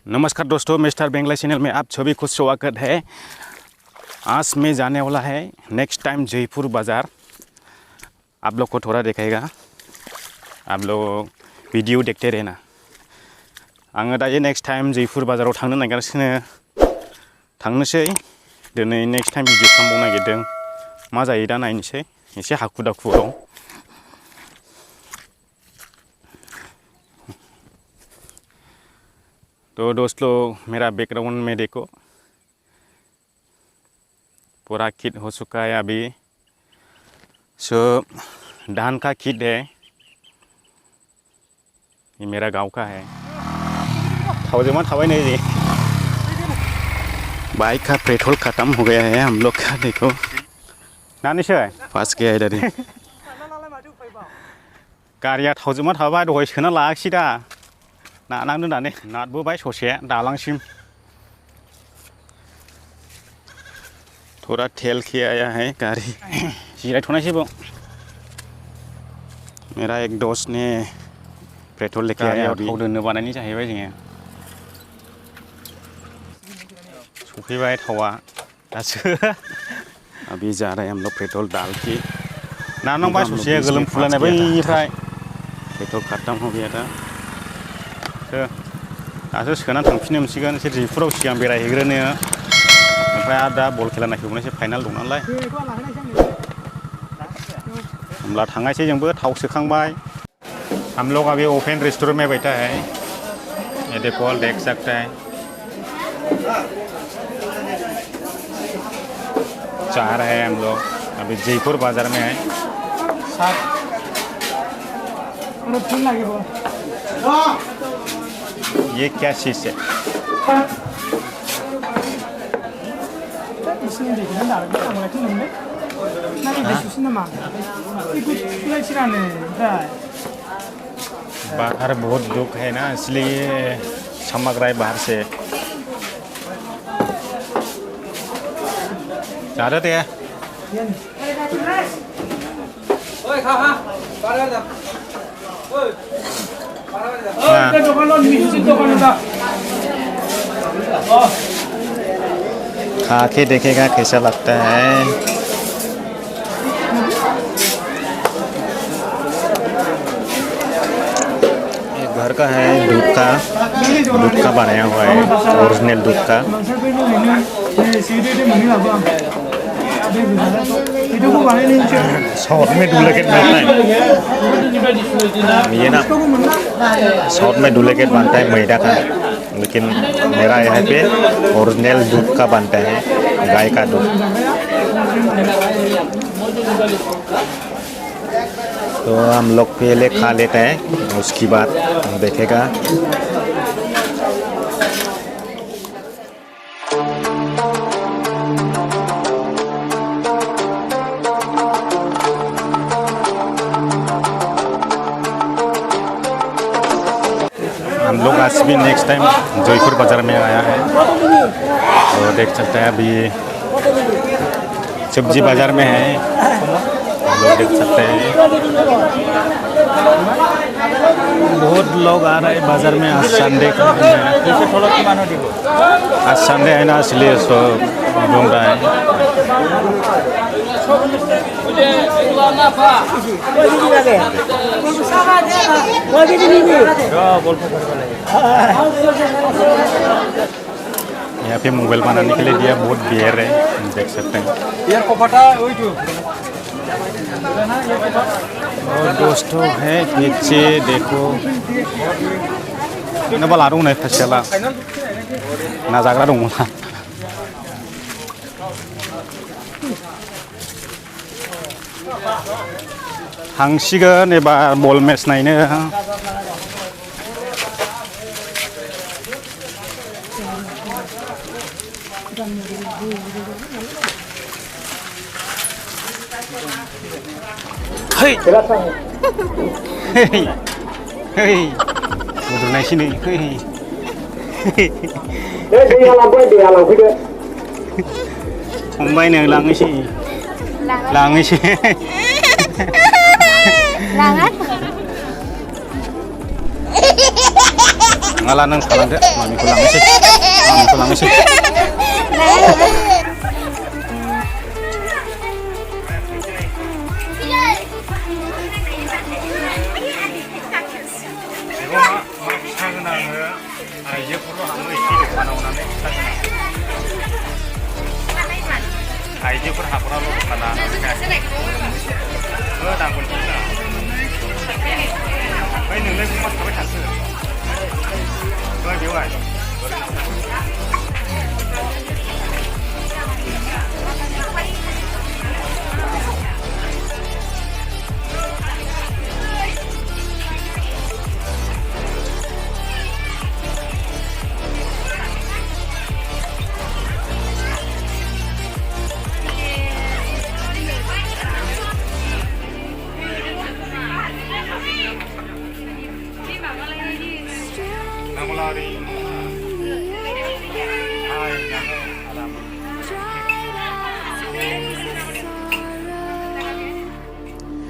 नमस्कार दोस्तों, mister बेंगला channel में आप सभी को स्वागत है। आज मैं जाने वाला है नेक्स्ट टाइम जयपुर बाज़ार। आप लोग को थोड़ा दिखाएगा, आप लोग वीडियो देखते रहना। आङो दायो नेक्स्ट टाइम जयपुर बाजाराव थांनो नागिरगासिनो, थांनोसै। दिनै नेक्स्ट टाइम भिडिअ खालामबावनो नागिरदों। मा जायो दा नायनोसै, एसे हाखु दाखु दं। तो दोस्त लोग, मेरा बैकग्राउंड में देखो, पूरा किट हो चुका है अभी। सब धान का किट है। ये मेरा गांव का है। थावजमा थावाई नहीं जी, बाइक का पेट्रोल खत्म हो गया है हम लोग का। देखो नानी से पास गया इधर ही। गारिया थावजमा थावा दहाय सोना लायाखिसै दा, नानांदों दाने नारबोबाय ससे दालांसिम। थोड़ा ठेल के आया है गाड़ी। जिरायथ'नायसै बाव। मेरा एक दोस्त ने पेट्रोल लेके आया अभी। थाव दोननो बानायनाय जाहैबाय जोङो। सफैबाय थावा दासो। अभी जा रहे हैं हम लोग पेट्रोल डाल के। नानांबाय ससे गोलोम फुलायनाय बैनिफ्राय पेट्रोल खत्म हो गया था। दासो सोना थांफिननो मोनसिगोन। एसे जयपुराव सिगां बेरायहैग्रोनो, ओमफ्राय आरो दा बल खेला नायफैबावनोसै, फाइनाल दं नालाय। होमब्ला थांनायसै जोंबो। थाव सोखांबाय। हम लोग अभी ओपन रेस्टोरेंट में बैठा है। ये देखो, देख सकते हैं जा रहे हैं हम लोग। अभी जयपुर बाजार में है। ये क्या चीज़ है? बाहर बहुत धूप है ना, इसलिए चमक रहा है बाहर से। ज़्यादा है। खा के देखेगा कैसा लगता है। ये घर का है, दूध का बनाया हुआ है, ओरिजिनल दूध का। साउथ में डुप्लीकेट बनता है ये ना, साउथ में डुप्लीकेट बनता है मैदा का, लेकिन मेरा यहाँ पे ओरिजिनल दूध का बनता है, गाय का दूध। तो हम लोग पहले खा लेते हैं, उसकी बाद देखेगा। हम लोग आज भी नेक्स्ट टाइम जयपुर बाज़ार में आया है। तो देख सकते हैं अभी सब्जी बाज़ार में है। हम लोग देख सकते हैं बहुत लोग आ रहे हैं बाज़ार में। आज संडे आज संडे है ना, इसलिए सब घूम रहा है। यहाँ पे मोबाइल बनाने के लिए दिया, बहुत बियर है, देख सकते हैं। और दोस्तों है पीछे देखो, नबल आरो नहीं फसला ना जागरा दं ना। थांसिगोन एबार बल मेच नायनो। Hei, hei, hei, udah naik sini, hei. Dia langsung dia. Ombai neng langi sih, langi sih. Langat. माला नों थालांदो मामिखौ लांनोसै आइजोफोर हाबग्राल' दखाना नांगौ बै नोंलाय मा थाबाय थाखो बेवहाय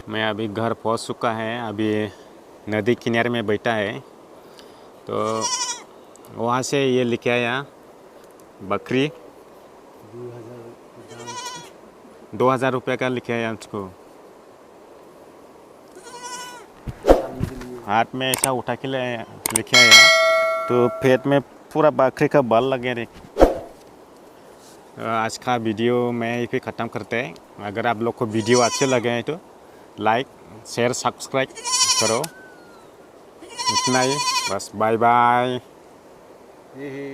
मैं अभी घर पहुंच चुका है। अभी नदी किनारे में बैठा है तो वहाँ से ये लेके आया बकरी 2000 रुपये का लेके आया उसको। हाथ में ऐसा उठा के लेके आया तो पेट में पूरा बकरी का बाल लगे रे। आज का वीडियो मैं यहीं पे ख़त्म करते हैं। अगर आप लोग को वीडियो अच्छे लगे हैं तो लाइक शेयर सब्सक्राइब करो। इतना ही बस, बाय बाय।